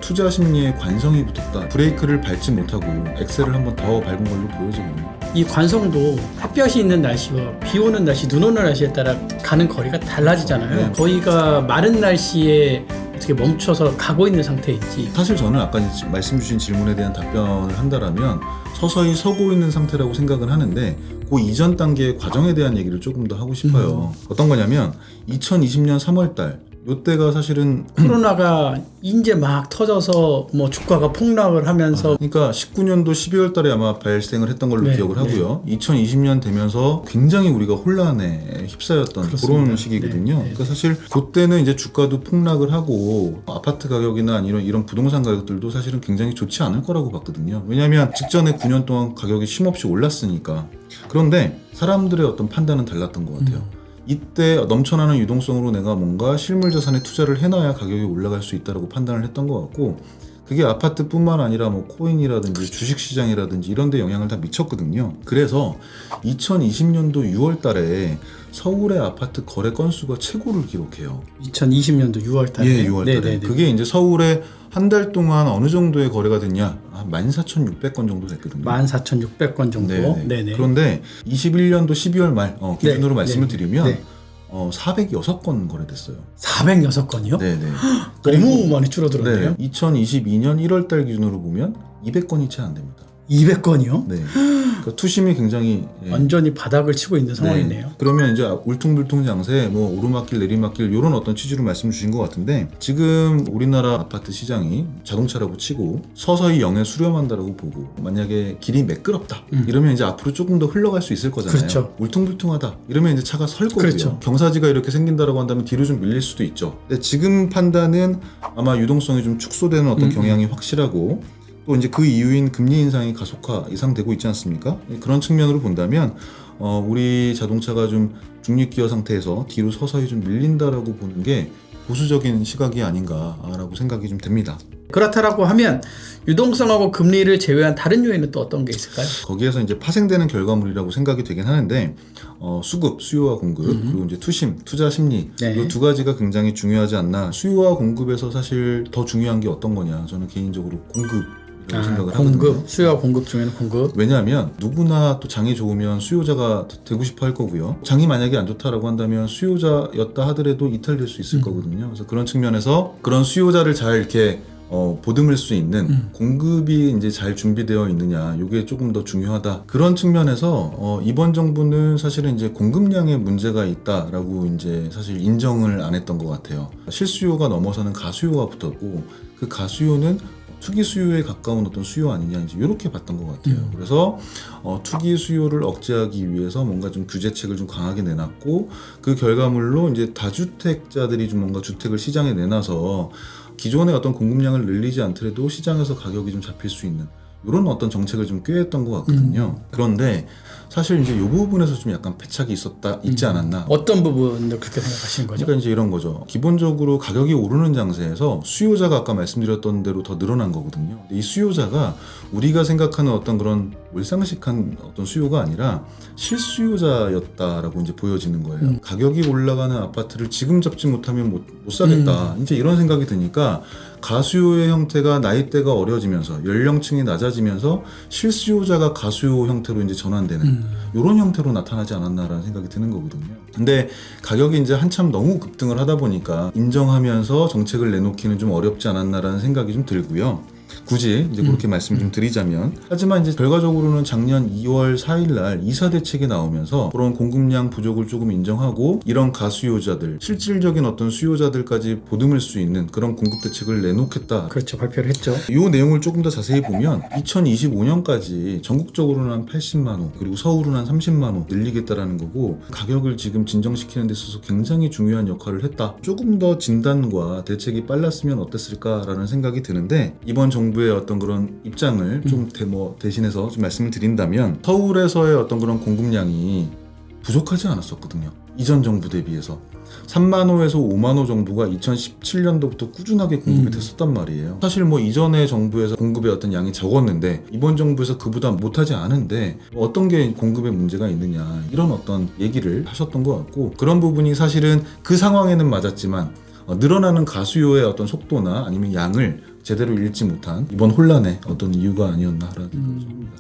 투자 심리에 관성이 붙었다. 브레이크를 밟지 못하고 엑셀을 한번 더 밟은 걸로 보여지거든요. 이 관성도 햇볕이 있는 날씨와 비 오는 날씨, 눈 오는 날씨에 따라 가는 거리가 달라지잖아요. 네. 저희가 마른 날씨에 어떻게 멈춰서 가고 있는 상태인지. 사실 저는 아까 말씀 주신 질문에 대한 답변을 한다라면 서서히 서고 있는 상태라고 생각은 하는데 그 이전 단계의 과정에 대한 얘기를 조금 더 하고 싶어요. 어떤 거냐면 2020년 3월달 요때가 사실은 코로나가 이제 막 터져서 뭐 주가가 폭락을 하면서 그러니까 19년도 12월 달에 아마 발생을 했던 걸로 네, 기억을 하고요. 2020년 되면서 굉장히 우리가 혼란에 휩싸였던 그렇습니다. 그런 시기거든요. 네, 네. 그러니까 사실 그때는 이제 주가도 폭락을 하고 아파트 가격이나 이런 부동산 가격들도 사실은 굉장히 좋지 않을 거라고 봤거든요. 왜냐하면 직전에 9년 동안 가격이 쉼없이 올랐으니까. 그런데 사람들의 어떤 판단은 달랐던 것 같아요. 이때 넘쳐나는 유동성으로 내가 뭔가 실물 자산에 투자를 해놔야 가격이 올라갈 수 있다고 판단을 했던 것 같고 그게 아파트뿐만 아니라 뭐 코인이라든지 주식시장이라든지 이런 데 영향을 다 미쳤거든요. 그래서 2020년도 6월 달에 서울의 아파트 거래 건수가 최고를 기록해요. 2020년도 6월 달에. 예, 6월 달에. 네네네. 그게 이제 서울에 한 달 동안 어느 정도의 거래가 됐냐? 한 14,600건 정도 됐거든요. 14,600건 정도. 네네. 네네. 그런데 21년도 12월 말 기준으로 네, 말씀을 네, 드리면 네. 406건 거래됐어요. 406건이요? 네네. 너무 많이 줄어들었네요. 네. 2022년 1월 달 기준으로 보면 200건이 채 안 됩니다. 200건이요? 네. 그러니까 투심이 굉장히 완전히 바닥을 치고 있는 상황이네요. 그러면 이제 울퉁불퉁 장세, 뭐 오르막길 내리막길 이런 어떤 취지로 말씀 주신 것 같은데 지금 우리나라 아파트 시장이 자동차라고 치고 서서히 영에 수렴한다라고 보고 만약에 길이 매끄럽다 이러면 이제 앞으로 조금 더 흘러갈 수 있을 거잖아요. 그렇죠. 울퉁불퉁하다 이러면 이제 차가 설 거고요. 그렇죠. 경사지가 이렇게 생긴다라고 한다면 뒤로 좀 밀릴 수도 있죠. 근데 지금 판단은 아마 유동성이 좀 축소되는 어떤 경향이 확실하고 또 이제 그 이유인 금리 인상이 가속화 예상되고 있지 않습니까? 그런 측면으로 본다면 우리 자동차가 좀 중립기어 상태에서 뒤로 서서히 좀 밀린다라고 보는 게 보수적인 시각이 아닌가라고 생각이 좀 됩니다. 그렇다라고 하면 유동성하고 금리를 제외한 다른 요인은 또 어떤 게 있을까요? 거기에서 이제 파생되는 결과물이라고 생각이 되긴 하는데 수급, 수요와 공급 그리고 이제 투심, 투자 심리 네. 이 두 가지가 굉장히 중요하지 않나. 수요와 공급에서 사실 더 중요한 게 어떤 거냐? 저는 개인적으로 공급이라고 생각을 공급, 하거든요. 수요와 공급 중에는 공급. 왜냐하면 누구나 또 장이 좋으면 수요자가 되고 싶어 할 거고요. 장이 만약에 안 좋다라고 한다면 수요자였다 하더라도 이탈될 수 있을 거거든요. 그래서 그런 측면에서 그런 수요자를 잘 이렇게 보듬을 수 있는 공급이 이제 잘 준비되어 있느냐, 이게 조금 더 중요하다. 그런 측면에서 이번 정부는 사실은 이제 공급량에 문제가 있다라고 이제 사실 인정을 안 했던 것 같아요. 실수요가 넘어서는 가수요가 붙었고 그 가수요는 투기 수요에 가까운 어떤 수요 아니냐 이제 이렇게 봤던 것 같아요. 그래서 투기 수요를 억제하기 위해서 뭔가 좀 규제책을 좀 강하게 내놨고 그 결과물로 이제 다주택자들이 좀 뭔가 주택을 시장에 내놔서 기존의 어떤 공급량을 늘리지 않더라도 시장에서 가격이 좀 잡힐 수 있는 이런 어떤 정책을 좀 꾀했던 것 같거든요. 그런데 사실 이제 이 부분에서 좀 약간 패착이 있지 않았나. 어떤 부분을 그렇게 생각하시는 거죠? 그러니까 이제 이런 거죠. 기본적으로 가격이 오르는 장세에서 수요자가 아까 말씀드렸던 대로 더 늘어난 거거든요. 근데 이 수요자가 우리가 생각하는 어떤 그런 몰상식한 어떤 수요가 아니라 실수요자였다라고 이제 보여지는 거예요. 가격이 올라가는 아파트를 지금 잡지 못하면 못 사겠다. 이제 이런 생각이 드니까 가수요의 형태가 나이대가 어려지면서 연령층이 낮아지면서 실수요자가 가수요 형태로 이제 전환되는 이런 형태로 나타나지 않았나라는 생각이 드는 거거든요. 근데 가격이 이제 한참 너무 급등을 하다 보니까 인정하면서 정책을 내놓기는 좀 어렵지 않았나라는 생각이 좀 들고요. 굳이 이제 그렇게 말씀 좀 드리자면 하지만 이제 결과적으로는 작년 2월 4일 날 이사 대책이 나오면서 그런 공급량 부족을 조금 인정하고 이런 가수요자들 실질적인 어떤 수요자들까지 보듬을 수 있는 그런 공급 대책을 내놓겠다. 그렇죠. 발표를 했죠. 이 내용을 조금 더 자세히 보면 2025년까지 전국적으로는 한 80만 호 그리고 서울은 한 30만 호 늘리겠다라는 거고 가격을 지금 진정시키는 데 있어서 굉장히 중요한 역할을 했다. 조금 더 진단과 대책이 빨랐으면 어땠을까라는 생각이 드는데 이번 정부의 어떤 그런 입장을 좀 대신해서 좀 말씀을 드린다면 서울에서의 어떤 그런 공급량이 부족하지 않았었거든요. 이전 정부 대비해서 3만 호에서 5만 호 정도가 2017년도부터 꾸준하게 공급이 됐었단 말이에요. 사실 뭐 이전의 정부에서 공급의 어떤 양이 적었는데 이번 정부에서 그보다 못하지 않은데 어떤 게 공급에 문제가 있느냐 이런 어떤 얘기를 하셨던 것 같고 그런 부분이 사실은 그 상황에는 맞았지만 늘어나는 가수요의 어떤 속도나 아니면 양을 제대로 읽지 못한 이번 혼란의 어떤 이유가 아니었나라는 생각을 합니다.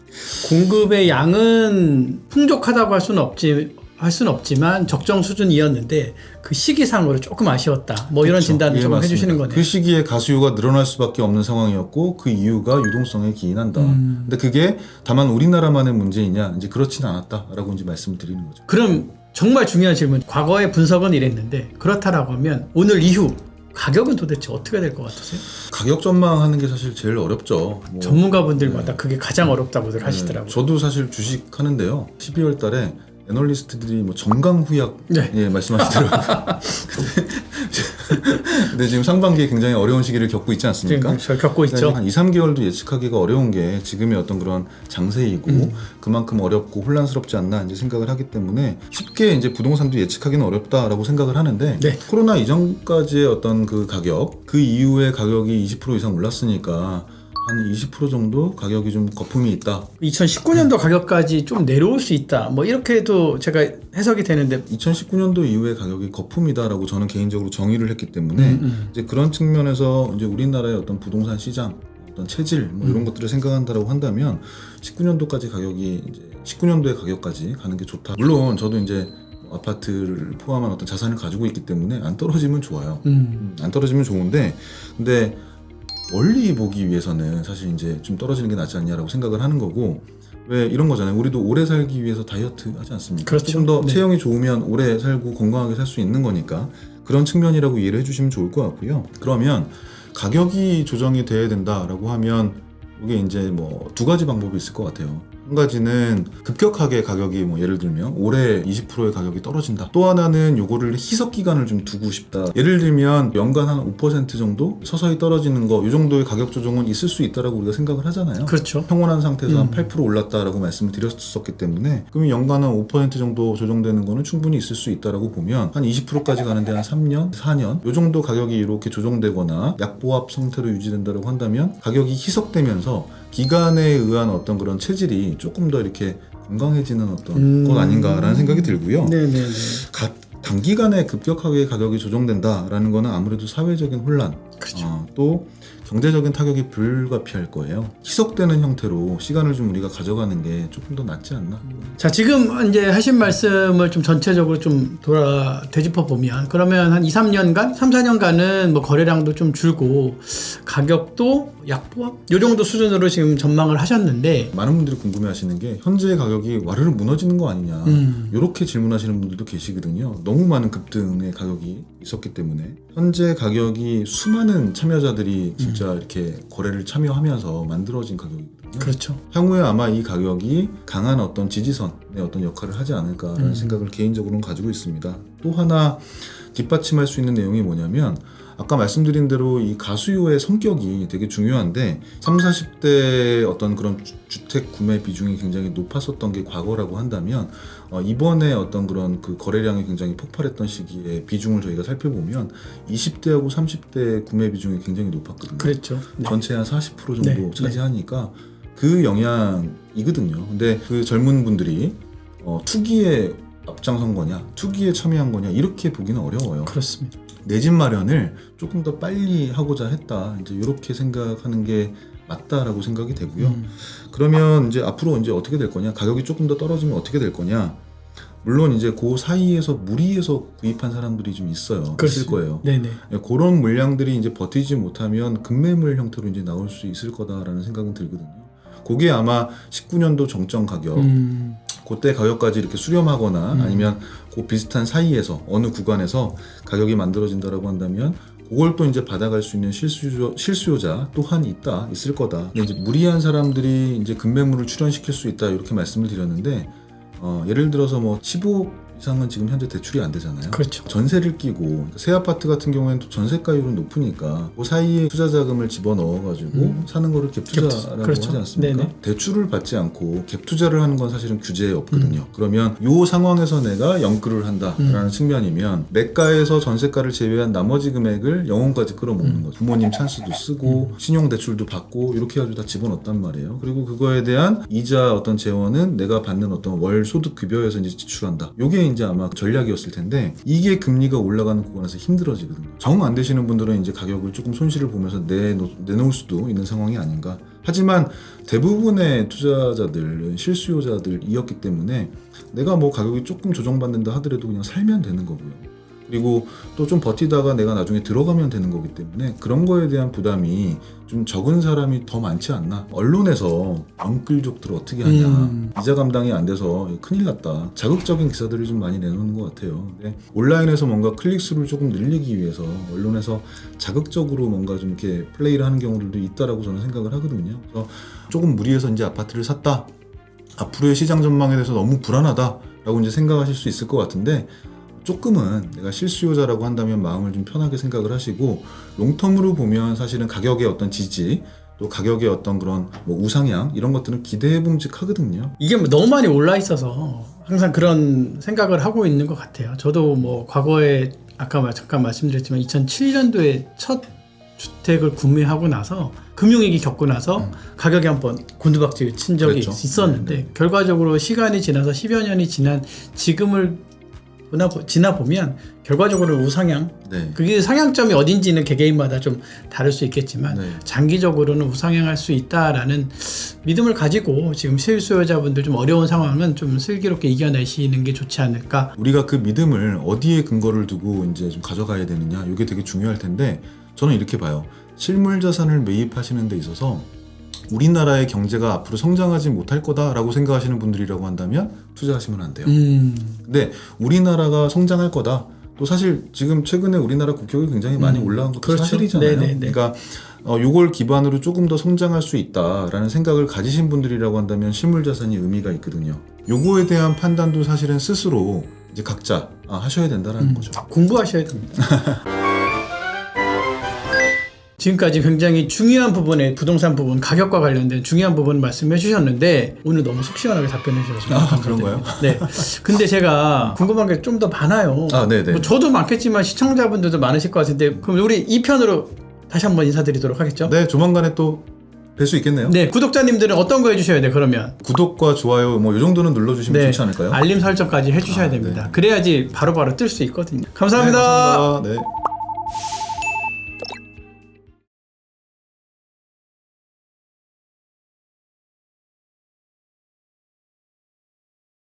공급의 양은 풍족하다고 할 수는 없지만 적정 수준이었는데 그 시기상으로 조금 아쉬웠다. 뭐 이런 그렇죠. 진단을 예, 좀 맞습니다. 해주시는 거네요. 그 시기에 가수요가 늘어날 수밖에 없는 상황이었고 그 이유가 유동성에 기인한다. 근데 그게 다만 우리나라만의 문제이냐? 이제 그렇지는 않았다라고 이제 말씀을 드리는 거죠. 그럼 정말 중요한 질문. 과거의 분석은 이랬는데 그렇다라고 하면 오늘 이후 가격은 도대체 어떻게 될 것 같으세요? 가격 전망하는 게 사실 제일 어렵죠. 뭐, 전문가분들마다 그게 가장 어렵다고들 하시더라고요. 저도 사실 주식 하는데요. 12월 달에 애널리스트들이 뭐 정강후약 네. 예, 말씀하시더라고요. 근데 지금 상반기에 굉장히 어려운 시기를 겪고 있지 않습니까? 지금 겪고 있죠. 한 2, 3개월도 예측하기가 어려운 게 지금의 어떤 그런 장세이고 그만큼 어렵고 혼란스럽지 않나 이제 생각을 하기 때문에 쉽게 이제 부동산도 예측하기는 어렵다라고 생각을 하는데 네. 코로나 이전까지의 어떤 그 가격 그 이후에 가격이 20% 이상 올랐으니까 한 20% 정도 가격이 좀 거품이 있다. 2019년도 가격까지 좀 내려올 수 있다. 뭐 이렇게 해도 제가 해석이 되는데 2019년도 이후에 가격이 거품이다라고 저는 개인적으로 정의를 했기 때문에 이제 그런 측면에서 이제 우리나라의 어떤 부동산 시장, 어떤 체질 뭐 이런 것들을 생각한다라고 한다면 19년도까지 가격이 이제 19년도의 가격까지 가는 게 좋다. 물론 저도 이제 아파트를 포함한 어떤 자산을 가지고 있기 때문에 안 떨어지면 좋아요. 안 떨어지면 좋은데 근데 멀리 보기 위해서는 사실 이제 좀 떨어지는 게 낫지 않냐라고 생각을 하는 거고 왜 이런 거잖아요. 우리도 오래 살기 위해서 다이어트 하지 않습니까? 그렇죠. 조금 더 네. 체형이 좋으면 오래 살고 건강하게 살 수 있는 거니까 그런 측면이라고 이해를 해주시면 좋을 것 같고요. 그러면 가격이 조정이 돼야 된다라고 하면 이게 이제 뭐 두 가지 방법이 있을 것 같아요. 한 가지는 급격하게 가격이 뭐 예를 들면 올해 20%의 가격이 떨어진다. 또 하나는 요거를 희석 기간을 좀 두고 싶다. 예를 들면 연간 한 5% 정도 서서히 떨어지는 거 이 정도의 가격 조정은 있을 수 있다라고 우리가 생각을 하잖아요. 그렇죠. 평온한 상태에서 한 8% 올랐다라고 말씀을 드렸었기 때문에 그러면 연간 한 5% 정도 조정되는 거는 충분히 있을 수 있다라고 보면 한 20%까지 가는데 한 3년, 4년 요 정도 가격이 이렇게 조정되거나 약보합 상태로 유지된다라고 한다면 가격이 희석되면서 기간에 의한 어떤 그런 체질이 조금 더 이렇게 건강해지는 어떤 것 아닌가라는 생각이 들고요. 네네네. 단기간에 급격하게 가격이 조정된다라는 거는 아무래도 사회적인 혼란, 그렇죠. 또 경제적인 타격이 불가피할 거예요. 희석되는 형태로 시간을 좀 우리가 가져가는 게 조금 더 낫지 않나? 자, 지금 이제 하신 말씀을 좀 전체적으로 좀 되짚어 보면 그러면 한 2, 3년간, 3, 4년간은 뭐 거래량도 좀 줄고 가격도 약보합 요 정도 수준으로 지금 전망을 하셨는데 많은 분들이 궁금해하시는 게 현재 가격이 와르르 무너지는 거 아니냐 이렇게 질문하시는 분들도 계시거든요. 너무 많은 급등의 가격이 있었기 때문에 현재 가격이 수많은 참여자들이 진짜 이렇게 거래를 참여하면서 만들어진 가격이거든요. 그렇죠. 향후에 아마 이 가격이 강한 어떤 지지선의 어떤 역할을 하지 않을까라는 생각을 개인적으로는 가지고 있습니다. 또 하나 뒷받침할 수 있는 내용이 뭐냐면 아까 말씀드린 대로 이 가수요의 성격이 되게 중요한데 30, 40대 어떤 그런 주택 구매 비중이 굉장히 높았었던 게 과거라고 한다면 이번에 어떤 그런 그 거래량이 굉장히 폭발했던 시기에 비중을 저희가 살펴보면 20대하고 30대 구매 비중이 굉장히 높았거든요. 그랬죠. 네. 전체 한 40% 정도 네, 차지하니까 그 영향이거든요. 근데 그 젊은 분들이 투기에 앞장선 거냐, 투기에 참여한 거냐 이렇게 보기는 어려워요. 그렇습니다. 내 집 마련을 조금 더 빨리 하고자 했다. 이제 이렇게 생각하는 게 맞다라고 생각이 되고요. 그러면 이제 앞으로 이제 어떻게 될 거냐? 가격이 조금 더 떨어지면 어떻게 될 거냐? 물론 이제 그 사이에서 무리해서 구입한 사람들이 좀 있어요. 있을 거예요. 네네. 그런 물량들이 이제 버티지 못하면 급매물 형태로 이제 나올 수 있을 거다라는 생각은 들거든요. 그게 아마 19년도 정점 가격, 그때 가격까지 이렇게 수렴하거나 아니면 그 비슷한 사이에서 어느 구간에서 가격이 만들어진다라고 한다면 그걸 또 이제 받아갈 수 있는 실수요자 또한 있을 거다. 근데 이제 무리한 사람들이 이제 급매물을 출현시킬 수 있다 이렇게 말씀을 드렸는데 예를 들어서 뭐 15억 이상은 지금 현재 대출이 안 되잖아요. 그렇죠. 전세를 끼고 그러니까 새 아파트 같은 경우에는 또 전세가율은 높으니까 그 사이에 투자 자금을 집어넣어가지고 사는 거를 갭투자라고 그렇죠. 하지 않습니까? 네네. 대출을 받지 않고 갭투자를 하는 건 사실은 규제에 없거든요. 그러면 이 상황에서 내가 영끌을 한다라는 측면이면 매가에서 전세가를 제외한 나머지 금액을 영혼까지 끌어모으는 거죠. 부모님 찬스도 쓰고 신용대출도 받고 이렇게 해가지고 다 집어넣었단 말이에요. 그리고 그거에 대한 이자 어떤 재원은 내가 받는 어떤 월 소득 급여에서 이제 지출한다. 요게 그게 이제 아마 전략이었을 텐데 이게 금리가 올라가는 구간에서 힘들어지거든요. 정 안 되시는 분들은 이제 가격을 조금 손실을 보면서 내놓을 수도 있는 상황이 아닌가. 하지만 대부분의 투자자들, 실수요자들이었기 때문에 내가 뭐 가격이 조금 조정받는다 하더라도 그냥 살면 되는 거고요. 그리고 또 좀 버티다가 내가 나중에 들어가면 되는 거기 때문에 그런 거에 대한 부담이 좀 적은 사람이 더 많지 않나. 언론에서 왕끌족들 어떻게 하냐, 이자 감당이 안 돼서 큰일 났다, 자극적인 기사들을 좀 많이 내놓는 것 같아요. 근데 온라인에서 뭔가 클릭수를 조금 늘리기 위해서 언론에서 자극적으로 뭔가 좀 이렇게 플레이를 하는 경우들도 있다라고 저는 생각을 하거든요. 그래서 조금 무리해서 이제 아파트를 샀다, 앞으로의 시장 전망에 대해서 너무 불안하다라고 이제 생각하실 수 있을 것 같은데, 조금은 내가 실수요자라고 한다면 마음을 좀 편하게 생각을 하시고, 롱텀으로 보면 사실은 가격의 어떤 지지, 또 가격의 어떤 그런 뭐 우상향, 이런 것들은 기대해 봄직하거든요. 이게 뭐 너무 많이 올라 있어서 항상 그런 생각을 하고 있는 것 같아요. 저도 뭐 과거에 아까 잠깐 말씀드렸지만 2007년도에 첫 주택을 구매하고 나서 금융위기 겪고 나서 가격이 한번 곤두박질 친 적이 그랬죠. 있었는데 네. 결과적으로 시간이 지나서 10여 년이 지난 지금을 지나 보면 결과적으로 우상향, 네. 그게 상향점이 어딘지는 개개인마다 좀 다를 수 있겠지만 네. 장기적으로는 우상향할 수 있다라는 믿음을 가지고 지금 실수요자분들 좀 어려운 상황은 좀 슬기롭게 이겨내시는 게 좋지 않을까. 우리가 그 믿음을 어디에 근거를 두고 이제 좀 가져가야 되느냐, 이게 되게 중요할 텐데, 저는 이렇게 봐요. 실물 자산을 매입하시는 데 있어서 우리나라의 경제가 앞으로 성장하지 못할 거다라고 생각하시는 분들이라고 한다면 투자하시면 안 돼요. 근데 우리나라가 성장할 거다. 또 사실 지금 최근에 우리나라 국격이 굉장히 많이 올라간 것도 그렇죠. 사실이잖아요. 네네네. 그러니까 요걸 기반으로 조금 더 성장할 수 있다라는 생각을 가지신 분들이라고 한다면 실물 자산이 의미가 있거든요. 요거에 대한 판단도 사실은 스스로 이제 각자 하셔야 된다라는 거죠. 공부하셔야 됩니다. 지금까지 굉장히 중요한 부분에 부동산 부분, 가격과 관련된 중요한 부분 말씀해 주셨는데 오늘 너무 속 시원하게 답변해 주셔서 그런가요? 네. 근데 제가 궁금한 게 좀 더 많아요. 네네. 뭐 저도 많겠지만 시청자분들도 많으실 것 같은데 그럼 우리 2편으로 다시 한번 인사드리도록 하겠죠? 네, 조만간에 또 뵐 수 있겠네요. 네, 구독자님들은 어떤 거 해주셔야 돼요? 그러면 구독과 좋아요 뭐 이 정도는 눌러주시면 네, 좋지 않을까요? 알림 설정까지 해주셔야 됩니다. 네. 그래야지 바로바로 뜰 수 있거든요. 감사합니다. 네, 감사합니다. 네.